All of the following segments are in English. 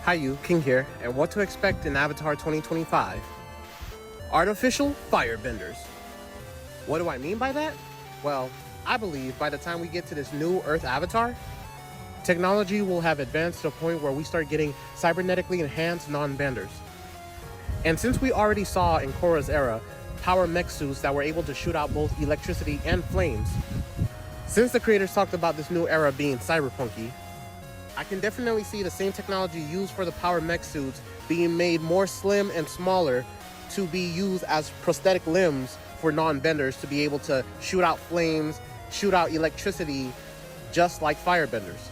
Hi you, King here, and what to expect in Avatar 2025. Artificial firebenders. What do I mean by that? Well, I believe by the time we get to this new Earth Avatar, technology will have advanced to a point where we start getting cybernetically enhanced non-benders. And since we already saw in Korra's era power mech suits that were able to shoot out both electricity and flames, since the creators talked about this new era being cyberpunky, I can definitely see the same technology used for the power mech suits being made more slim and smaller to be used as prosthetic limbs for non-benders to be able to shoot out flames, shoot out electricity, just like firebenders.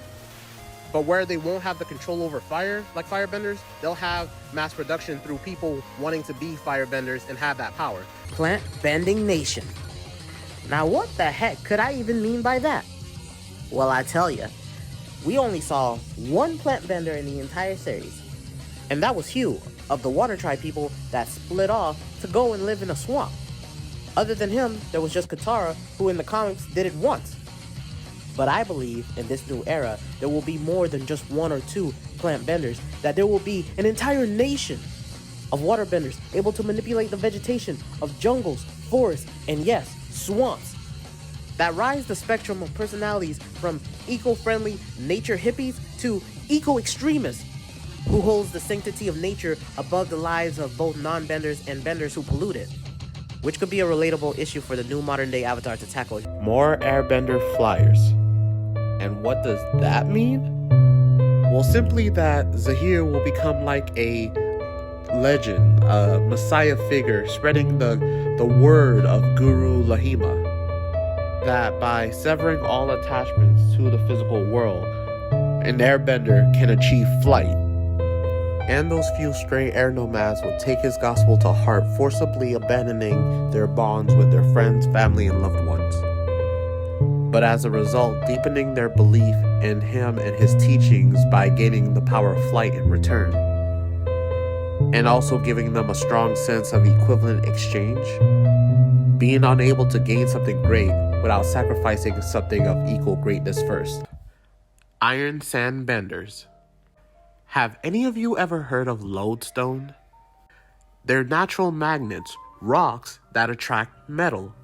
But where they won't have the control over fire like firebenders, they'll have mass production through people wanting to be firebenders and have that power. Plant Bending Nation. Now what the heck could I even mean by that? Well, I tell ya, we only saw one plant bender in the entire series, and that was Hugh of the Water Tribe people that split off to go and live in a swamp. Other than him, there was just Katara, who in the comics did it once. But I believe in this new era, there will be more than just one or two plant benders, that there will be an entire nation of water benders able to manipulate the vegetation of jungles, forests, and yes, swamps. That rise the spectrum of personalities from eco-friendly nature hippies to eco-extremists who holds the sanctity of nature above the lives of both non-benders and benders who pollute it, which could be a relatable issue for the new modern-day Avatar to tackle. More airbender flyers. And what does that mean? Well, simply that Zahir will become like a legend, a messiah figure spreading the word of Guru Lahima. That by severing all attachments to the physical world, an airbender can achieve flight. And those few stray air nomads would take his gospel to heart, forcibly abandoning their bonds with their friends, family, and loved ones. But as a result, deepening their belief in him and his teachings by gaining the power of flight in return. And also giving them a strong sense of equivalent exchange. Being unable to gain something great without sacrificing something of equal greatness first. Iron sand benders. Have any of you ever heard of lodestone? They're natural magnets, rocks that attract metal.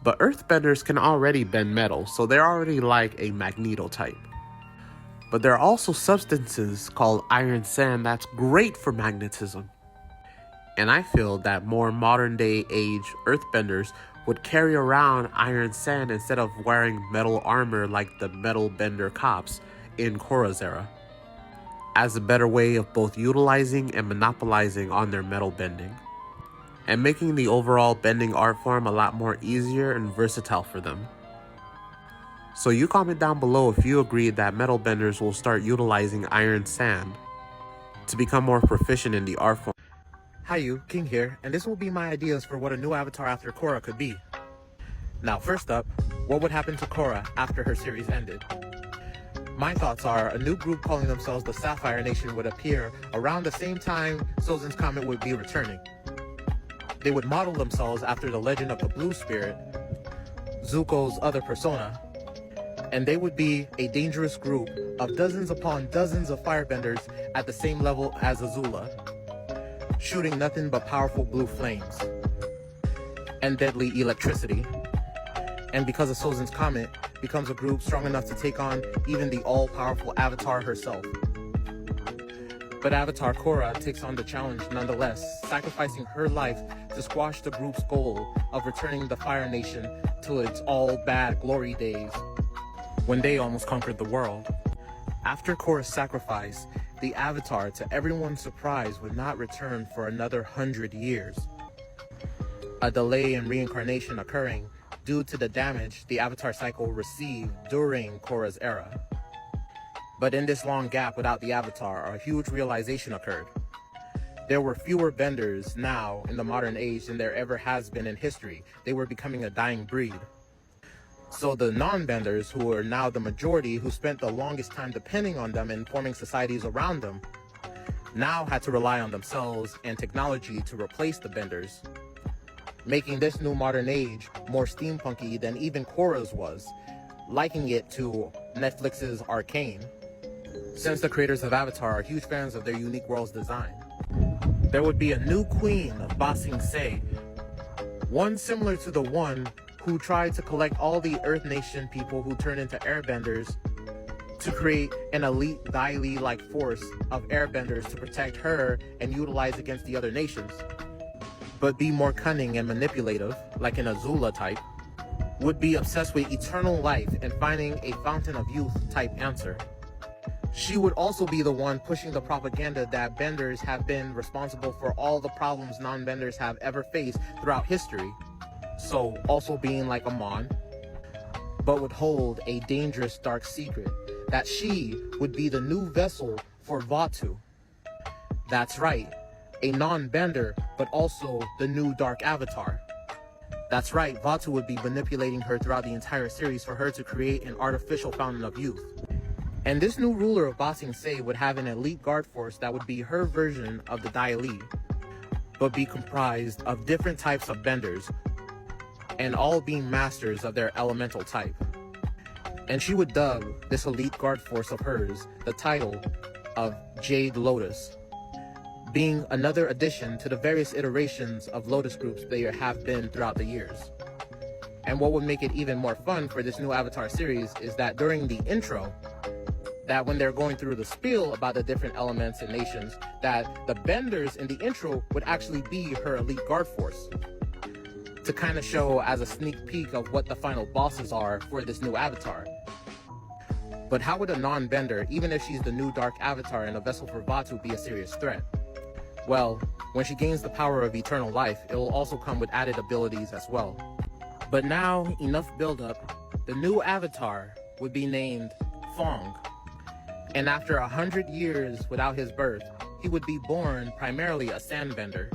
But earthbenders can already bend metal, so they're already like a magnetotype. But there are also substances called iron sand that's great for magnetism. And I feel that more modern day age earthbenders would carry around iron sand instead of wearing metal armor like the metal bender cops in Korra's era, as a better way of both utilizing and monopolizing on their metal bending, and making the overall bending art form a lot more easier and versatile for them. So you comment down below if you agree that metal benders will start utilizing iron sand to become more proficient in the art form. Hi you, King here, and this will be my ideas for what a new avatar after Korra could be. Now first up, what would happen to Korra after her series ended? My thoughts are a new group calling themselves the Sapphire Nation would appear around the same time Sozin's Comet would be returning. They would model themselves after the legend of the Blue Spirit, Zuko's other persona, and they would be a dangerous group of dozens upon dozens of firebenders at the same level as Azula, shooting nothing but powerful blue flames and deadly electricity. And because of Sozin's Comet, becomes a group strong enough to take on even the all-powerful Avatar herself. But Avatar Korra takes on the challenge nonetheless, sacrificing her life to squash the group's goal of returning the Fire Nation to its all-bad glory days, when they almost conquered the world. After Korra's sacrifice, the Avatar, to everyone's surprise, would not return for another 100 years. A delay in reincarnation occurring due to the damage the Avatar cycle received during Korra's era. But in this long gap without the Avatar, a huge realization occurred. There were fewer benders now in the modern age than there ever has been in history. They were becoming a dying breed. So the non-benders, who are now the majority, who spent the longest time depending on them and forming societies around them, now had to rely on themselves and technology to replace the benders, making this new modern age more steampunky than even Korra's was, liking it to Netflix's Arcane. since the creators of Avatar are huge fans of their unique world's design. There would be a new queen of Ba Sing Se, one similar to the one who tried to collect all the Earth Nation people who turned into airbenders to create an elite Dai Li-like force of airbenders to protect her and utilize against the other nations, but be more cunning and manipulative, like an Azula type, would be obsessed with eternal life and finding a fountain of youth type answer. She would also be the one pushing the propaganda that benders have been responsible for all the problems non-benders have ever faced throughout history. So also being like a Mon, but would hold a dangerous dark secret that she would be the new vessel for Vaatu. That's right, a non-bender, but also the new dark avatar. That's right, Vaatu would be manipulating her throughout the entire series for her to create an artificial fountain of youth. And this new ruler of Ba Sing Se would have an elite guard force that would be her version of the Dai Li, but be comprised of different types of benders, and all being masters of their elemental type. And she would dub this elite guard force of hers the title of Jade Lotus, being another addition to the various iterations of Lotus groups there have been throughout the years. And what would make it even more fun for this new Avatar series is that during the intro, that when they're going through the spiel about the different elements and nations, that the benders in the intro would actually be her elite guard force, to kind of show as a sneak peek of what the final bosses are for this new avatar. But how would a non-bender, even if she's the new dark avatar and a vessel for Vaatu, be a serious threat? Well, when she gains the power of eternal life, it will also come with added abilities as well. But now, enough build-up, the new avatar would be named Fong. And after 100 years without his birth, he would be born primarily a sandbender.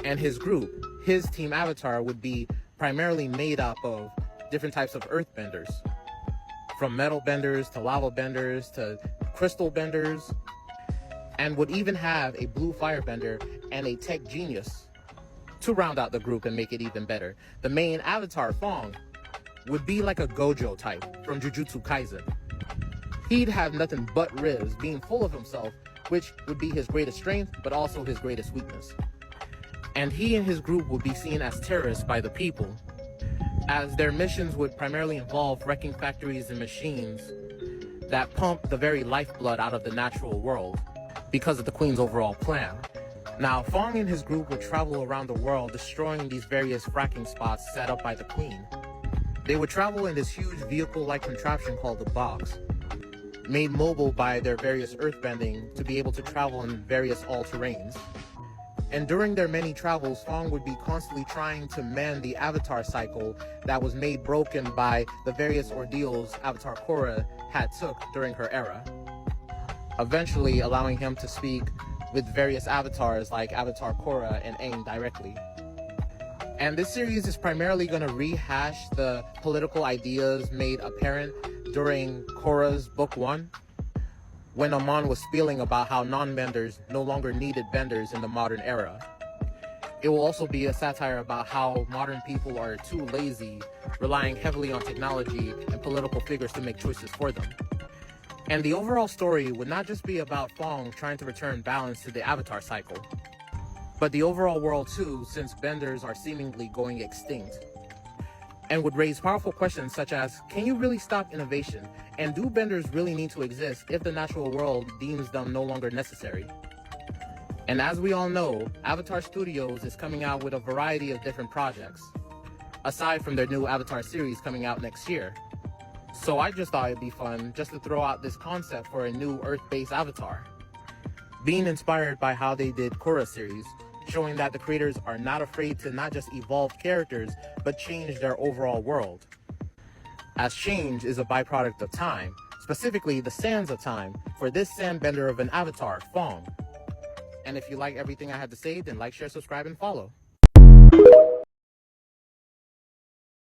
And his group, his team avatar, would be primarily made up of different types of earthbenders. From metal benders to lava benders to crystal benders, and would even have a blue firebender and a tech genius to round out the group and make it even better. The main avatar, Fong, would be like a Gojo type from Jujutsu Kaisen. He'd have nothing but Riz, being full of himself, which would be his greatest strength, but also his greatest weakness. And he and his group would be seen as terrorists by the people, as their missions would primarily involve wrecking factories and machines that pump the very lifeblood out of the natural world because of the Queen's overall plan. Now, Fong and his group would travel around the world destroying these various fracking spots set up by the Queen. They would travel in this huge vehicle-like contraption called the Box, made mobile by their various earthbending to be able to travel in various all-terrains. And during their many travels, Fong would be constantly trying to mend the avatar cycle that was made broken by the various ordeals Avatar Korra had took during her era, eventually allowing him to speak with various avatars like Avatar Korra and Aang directly. And this series is primarily going to rehash the political ideas made apparent during Korra's Book 1, when Amon was spieling about how non-benders no longer needed benders in the modern era. It will also be a satire about how modern people are too lazy, relying heavily on technology and political figures to make choices for them. And the overall story would not just be about Fong trying to return balance to the avatar cycle, but the overall world too, since benders are seemingly going extinct, and would raise powerful questions such as, can you really stop innovation? And do benders really need to exist if the natural world deems them no longer necessary? And as we all know, Avatar Studios is coming out with a variety of different projects, aside from their new Avatar series coming out next year. So I just thought it'd be fun just to throw out this concept for a new Earth-based Avatar, being inspired by how they did Korra series, showing that the creators are not afraid to not just evolve characters, but change their overall world, as change is a byproduct of time, specifically the sands of time, for this sandbender of an avatar, Fong. And if you like everything I had to say, then like, share, subscribe, and follow.